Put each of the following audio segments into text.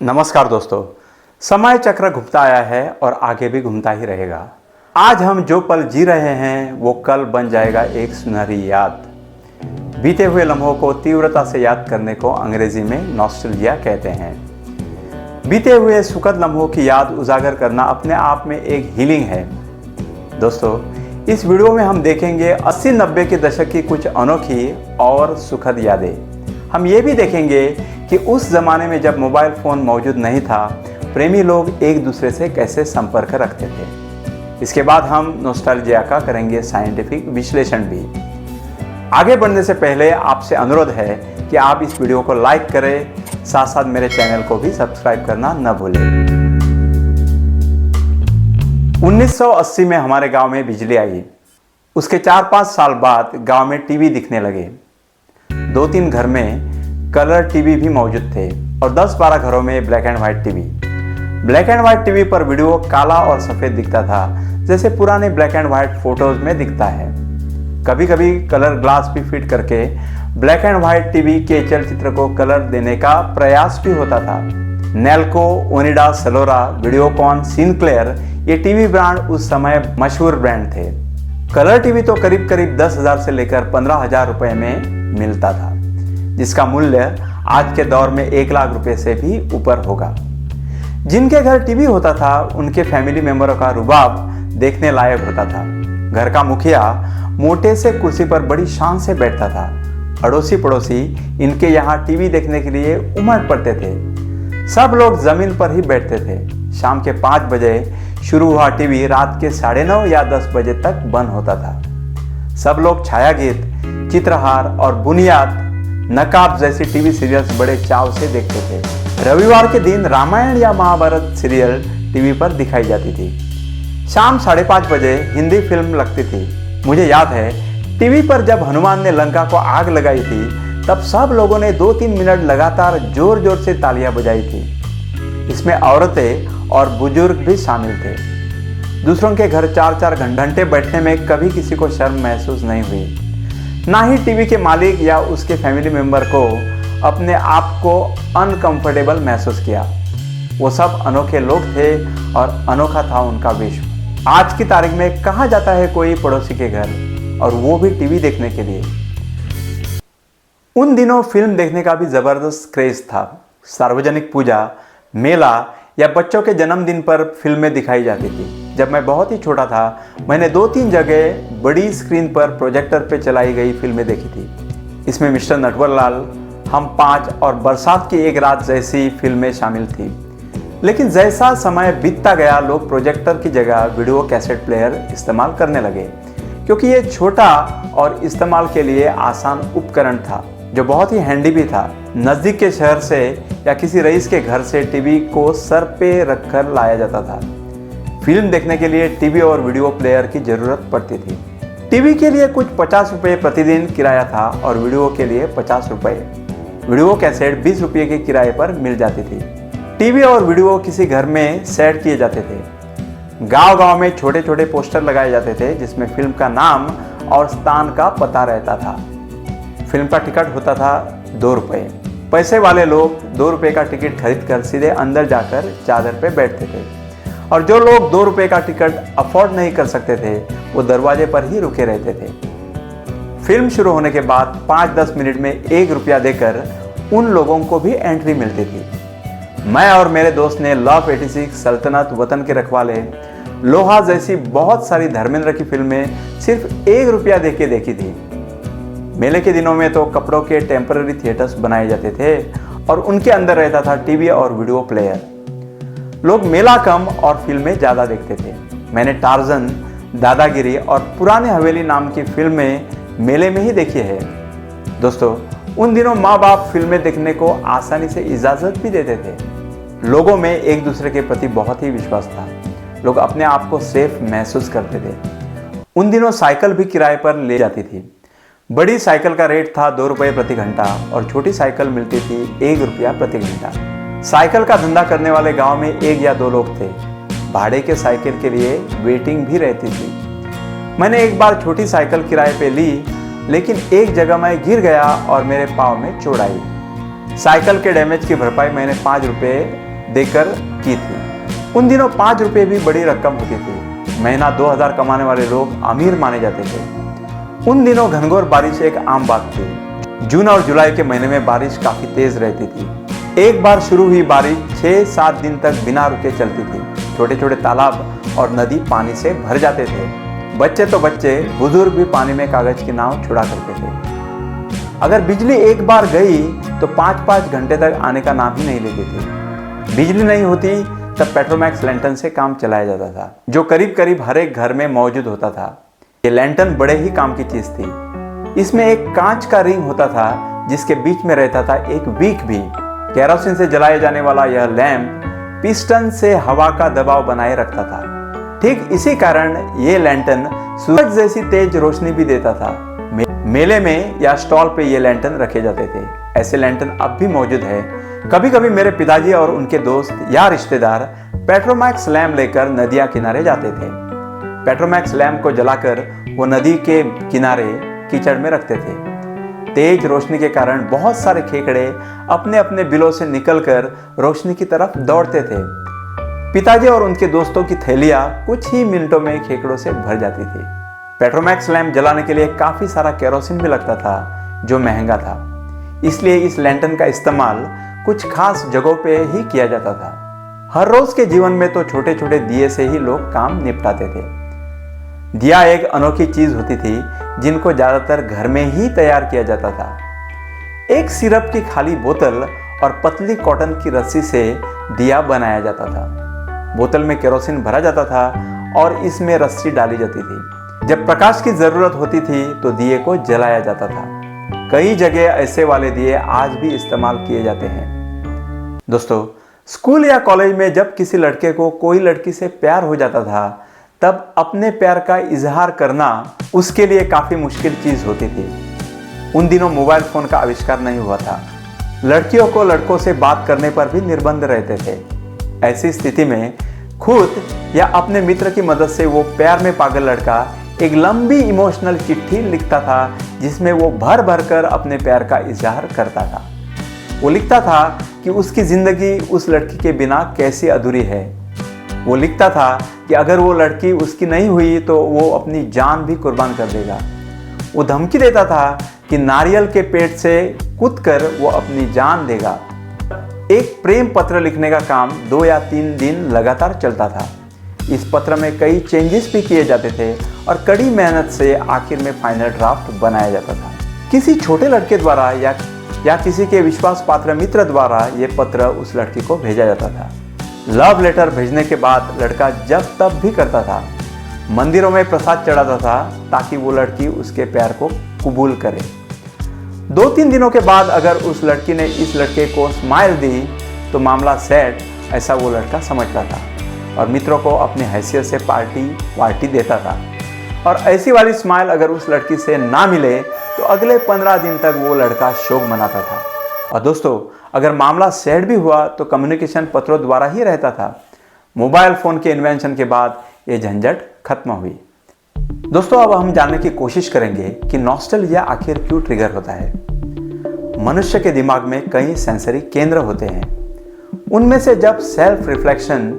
नमस्कार दोस्तों, समय चक्र घूमता आया है और आगे भी घूमता ही रहेगा। आज हम जो पल जी रहे हैं वो कल बन जाएगा एक सुनहरी याद। बीते हुए लम्हों को तीव्रता से याद करने को अंग्रेजी में नॉस्टैल्जिया कहते हैं। बीते हुए सुखद लम्हों की याद उजागर करना अपने आप में एक हीलिंग है। दोस्तों, इस वीडियो में हम देखेंगे 80-90 के दशक की कुछ अनोखी और सुखद यादें। हम ये भी देखेंगे कि उस ज़माने में जब मोबाइल फ़ोन मौजूद नहीं था, प्रेमी लोग एक दूसरे से कैसे संपर्क रखते थे। इसके बाद हम नॉस्टैल्जिया का करेंगे साइंटिफिक विश्लेषण भी। आगे बढ़ने से पहले आपसे अनुरोध है कि आप इस वीडियो को लाइक करें, साथ साथ मेरे चैनल को भी सब्सक्राइब करना न भूलें। 1980 में हमारे गांव में बिजली आई। उसके 4-5 साल बाद गांव में टीवी दिखने लगे। 2-3 घर में कलर टीवी भी मौजूद थे और 10-12 घरों में black and white TV. Black and white TV पर वीडियो काला और सफ़ेद दिखता था, जैसे पुराने ब्लैक एंड व्हाइट फोटोज में दिखता है। कभी कभी कलर ग्लास भी फिट करके ब्लैक एंड व्हाइट टीवी के चलचित्र को कलर देने का प्रयास भी होता था। नेल्को, ओनिडा, सेलोरा, वीडियोकॉन, सिनक्लेयर ये टीवी ब्रांड उस समय मशहूर ब्रांड थे। कलर टीवी तो करीब करीब 10,000 से लेकर 15,000 रुपए में मिलता था, जिसका मूल्य आज के दौर में 1 लाख रुपए से भी ऊपर होगा। जिनके घर टीवी होता था उनके फैमिली मेंबरों का रुबाब देखने लायक होता था। घर का मुखिया मोटे से कुर्सी पर बड़ी शान से बैठता था। अड़ोसी पड़ोसी इनके यहाँ टीवी देखने के लिए उमड़ पड़ते थे। सब लोग जमीन पर ही बैठते थे। शाम के 5 बजे शुरू हुआ टीवी रात के 9:30 या 10 बजे तक बंद होता था। सब लोग छाया गीत, चित्रहार और बुनियाद नकाब जैसी टीवी सीरियल्स बड़े चाव से देखते थे। रविवार के दिन रामायण या महाभारत सीरियल टीवी पर दिखाई जाती थी। शाम 5:30 बजे हिंदी फिल्म लगती थी। मुझे याद है, टीवी पर जब हनुमान ने लंका को आग लगाई थी, तब सब लोगों ने 2-3 मिनट लगातार जोर जोर से तालियां बजाई थी। इसमें औरतें और बुजुर्ग भी शामिल थे। दूसरों के घर 4-4 घंटे बैठने में कभी किसी को शर्म महसूस नहीं हुई। ना ही टीवी के मालिक या उसके फैमिली मेंबर को अपने आप को अनकंफर्टेबल महसूस किया। वो सब अनोखे लोग थे और अनोखा था उनका विश्व। आज की तारीख में कहाँ जाता है कोई पड़ोसी के घर, और वो भी टीवी देखने के लिए। उन दिनों फिल्म देखने का भी जबरदस्त क्रेज था। सार्वजनिक पूजा, मेला या बच्चों के जन्मदिन पर फिल्में दिखाई जाती थी। जब मैं बहुत ही छोटा था, मैंने 2-3 जगह बड़ी स्क्रीन पर प्रोजेक्टर पे चलाई गई फिल्में देखी थी। इसमें मिस्टर नटवरलाल, हम 5 और बरसात की एक रात जैसी फिल्में शामिल थी। लेकिन जैसा समय बीतता गया, लोग प्रोजेक्टर की जगह वीडियो कैसेट प्लेयर इस्तेमाल करने लगे, क्योंकि ये छोटा और इस्तेमाल के लिए आसान उपकरण था, जो बहुत ही हैंडी भी था। नज़दीक के शहर से या किसी रईस के घर से टीवी को सर पे रखकर लाया जाता था। फिल्म देखने के लिए टीवी और वीडियो प्लेयर की ज़रूरत पड़ती थी। टीवी के लिए कुछ 50 रुपये प्रतिदिन किराया था और वीडियो के लिए 50 रुपये। वीडियो कैसेट 20 रुपये के किराए पर मिल जाती थी। टीवी और वीडियो किसी घर में सेट किए जाते थे। गांव-गांव में छोटे छोटे पोस्टर लगाए जाते थे, जिसमें फिल्म का नाम और स्थान का पता रहता था। फिल्म का टिकट होता था 2 रुपये। पैसे वाले लोग 2 रुपये का टिकट खरीदकर सीधे अंदर जाकर चादर पे बैठते थे, और जो लोग 2 रुपये का टिकट अफोर्ड नहीं कर सकते थे, वो दरवाजे पर ही रुके रहते थे। फिल्म शुरू होने के बाद 5-10 मिनट में 1 रुपया देकर उन लोगों को भी एंट्री मिलती थी। मैं और मेरे दोस्त ने लव 86, सल्तनत, वतन के रखवाले, लोहा जैसी बहुत सारी धर्मेंद्र की फिल्में सिर्फ 1 रुपया दे के देखी थी। मेले के दिनों में तो कपड़ों के टेम्पररी थिएटर्स बनाए जाते थे और उनके अंदर रहता था टीवी और वीडियो प्लेयर। लोग मेला कम और फिल्में ज़्यादा देखते थे। मैंने टार्जन, दादागिरी और पुराने हवेली नाम की फिल्में मेले में ही देखी है। दोस्तों, उन दिनों माँ बाप फिल्में देखने को आसानी से इजाज़त भी देते थे। लोगों में एक दूसरे के प्रति बहुत ही विश्वास था। लोग अपने आप को सेफ महसूस करते थे। उन दिनों साइकिल भी किराए पर ले जाती थी। बड़ी साइकिल का रेट था 2 रुपये प्रति घंटा और छोटी साइकिल मिलती थी 1 रुपया प्रति घंटा। साइकिल का धंधा करने वाले गांव में 1 या 2 लोग थे। भाड़े के साइकिल के लिए वेटिंग भी रहती थी। मैंने एक बार छोटी साइकिल किराए पे ली, लेकिन एक जगह मैं गिर गया और मेरे पाँव में चोट आई। साइकिल के डैमेज की भरपाई मैंने 5 रुपये देकर की थी। उन दिनों 5 रुपये भी बड़ी रकम होती थी। महीना 2000 कमाने वाले लोग अमीर माने जाते थे। उन दिनों घनघोर बारिश एक आम बात थी। जून और जुलाई के महीने में बारिश काफ़ी तेज़ रहती थी। एक बार शुरू हुई बारिश 6-7 दिन तक बिना रुके चलती थी। छोटे छोटे तालाब और नदी पानी से भर जाते थे। बच्चे तो बच्चे, बुजुर्ग भी पानी में कागज की नाव छुड़ा करते थे। अगर बिजली एक बार गई तो 5-5 घंटे तक आने का नाम ही नहीं लेती थी। बिजली नहीं होती तब पेट्रोमैक्स लैंटर्न से काम चलाया जाता था, जो करीब करीब हर एक घर में मौजूद होता था। ये लैंटर्न बड़े ही काम की चीज थी। इसमें एक कांच का रिंग होता था जिसके बीच में रहता था एक विक भी। केरोसिन से जलाया जाने वाला यह लैंप पिस्टन से हवा का दबाव बनाए रखता था। ठीक इसी कारण ये लैंटर्न सूरज जैसी तेज रोशनी भी देता था। मेले में या स्टॉल पे ये लैंटर्न रखे जाते थे। ऐसे लैंटर्न अब भी मौजूद है। कभी कभी मेरे पिताजी और उनके दोस्त या रिश्तेदार पेट्रोमैक्स लैंप लेकर नदियां किनारे जाते थे। पेट्रोमैक्स लैंप को जलाकर वो नदी के किनारे कीचड़ में रखते थे। तेज रोशनी के कारण बहुत सारे खेकड़े अपने अपने बिलों से निकलकर रोशनी की तरफ दौड़ते थे। पिताजी और उनके दोस्तों की थैलियां कुछ ही मिनटों में खेकड़ों से भर जाती थी। पेट्रोमैक्स लैंप जलाने के लिए काफ़ी सारा केरोसिन भी लगता था, जो महंगा था। इसलिए इस लैंटर्न का इस्तेमाल कुछ खास जगहों पे ही किया जाता था। हर रोज के जीवन में तो छोटे छोटे दिए से ही लोग काम निपटाते थे। दिया एक अनोखी चीज होती थी जिनको ज्यादातर घर में ही तैयार किया जाता था। एक सिरप की खाली बोतल और पतली कॉटन की रस्सी से दिया बनाया जाता था। बोतल में केरोसिन भरा जाता था और इसमें रस्सी डाली जाती थी। जब प्रकाश की जरूरत होती थी तो दिए को जलाया जाता था। कई जगह ऐसे वाले दिए आज भी इस्तेमाल किए जाते हैं। दोस्तों, स्कूल या कॉलेज में जब किसी लड़के को कोई लड़की से प्यार हो जाता था, तब अपने प्यार का इजहार करना उसके लिए काफ़ी मुश्किल चीज़ होती थी। उन दिनों मोबाइल फ़ोन का आविष्कार नहीं हुआ था। लड़कियों को लड़कों से बात करने पर भी निर्बंध रहते थे। ऐसी स्थिति में खुद या अपने मित्र की मदद से वो प्यार में पागल लड़का एक लंबी इमोशनल चिट्ठी लिखता था, जिसमें वो भर भर कर अपने प्यार का इजहार करता था। वो लिखता था कि उसकी ज़िंदगी उस लड़की के बिना कैसी अधूरी है। वो लिखता था कि अगर वो लड़की उसकी नहीं हुई तो वो अपनी जान भी कुर्बान कर देगा। वो धमकी देता था कि नारियल के पेड़ से कूदकर वो अपनी जान देगा। एक प्रेम पत्र लिखने का काम 2 या 3 दिन लगातार चलता था। इस पत्र में कई चेंजेस भी किए जाते थे और कड़ी मेहनत से आखिर में फाइनल ड्राफ्ट बनाया जाता था। किसी छोटे लड़के द्वारा या किसी के विश्वास पात्र मित्र द्वारा ये पत्र उस लड़की को भेजा जाता था। लव लेटर भेजने के बाद लड़का जब तब भी करता था। मंदिरों में प्रसाद चढ़ाता था ताकि वो लड़की उसके प्यार को कबूल करे। 2-3 दिनों के बाद अगर उस लड़की ने इस लड़के को स्माइल दी तो मामला सेट, ऐसा वो लड़का समझता था और मित्रों को अपनी हैसियत से पार्टी देता था। और ऐसी वाली स्माइल अगर उस लड़की से ना मिले तो अगले 15 दिन तक वो लड़का शोक मनाता था। और दोस्तों, अगर मामला सैड भी हुआ तो कम्युनिकेशन पत्रों द्वारा ही रहता था। मोबाइल फ़ोन के इन्वेंशन के बाद ये झंझट खत्म हुई। दोस्तों, अब हम जानने की कोशिश करेंगे कि नॉस्टैल्जिया आखिर क्यों ट्रिगर होता है। मनुष्य के दिमाग में कई सेंसरी केंद्र होते हैं। उनमें से जब self reflection,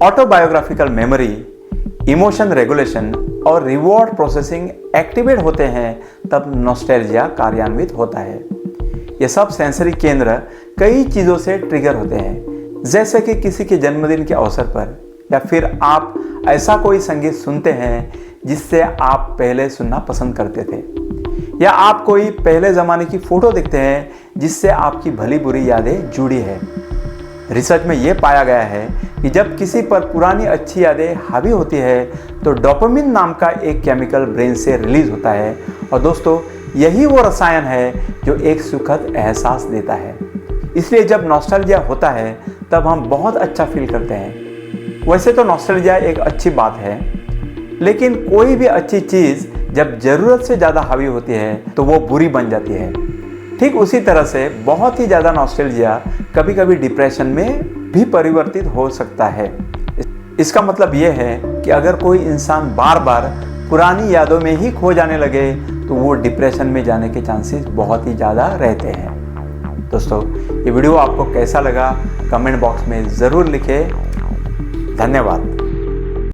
autobiographical memory, emotion regulation और रिवॉर्ड प्रोसेसिंग एक्टिवेट होते हैं, तब नॉस्टैल्जिया कार्यान्वित होता है। ये सब सेंसरी केंद्र कई चीज़ों से ट्रिगर होते हैं, जैसे कि किसी के जन्मदिन के अवसर पर, या फिर आप ऐसा कोई संगीत सुनते हैं जिससे आप पहले सुनना पसंद करते थे, या आप कोई पहले ज़माने की फ़ोटो देखते हैं जिससे आपकी भली बुरी यादें जुड़ी है। रिसर्च में ये पाया गया है कि जब किसी पर पुरानी अच्छी यादें हावी होती है तो डोपामिन नाम का एक केमिकल ब्रेन से रिलीज होता है। और दोस्तों, यही वो रसायन है जो एक सुखद एहसास देता है। इसलिए जब नॉस्टैल्जिया होता है तब हम बहुत अच्छा फील करते हैं। वैसे तो नॉस्टैल्जिया एक अच्छी बात है, लेकिन कोई भी अच्छी चीज़ जब ज़रूरत से ज़्यादा हावी होती है तो वो बुरी बन जाती है। ठीक उसी तरह से बहुत ही ज़्यादा नॉस्टैल्जिया कभी कभी डिप्रेशन में भी परिवर्तित हो सकता है। इसका मतलब ये है कि अगर कोई इंसान बार बार पुरानी यादों में ही खो जाने लगे तो वो डिप्रेशन में जाने के चांसेस बहुत ही ज़्यादा रहते हैं। दोस्तों, ये वीडियो आपको कैसा लगा कमेंट बॉक्स में ज़रूर लिखें। धन्यवाद।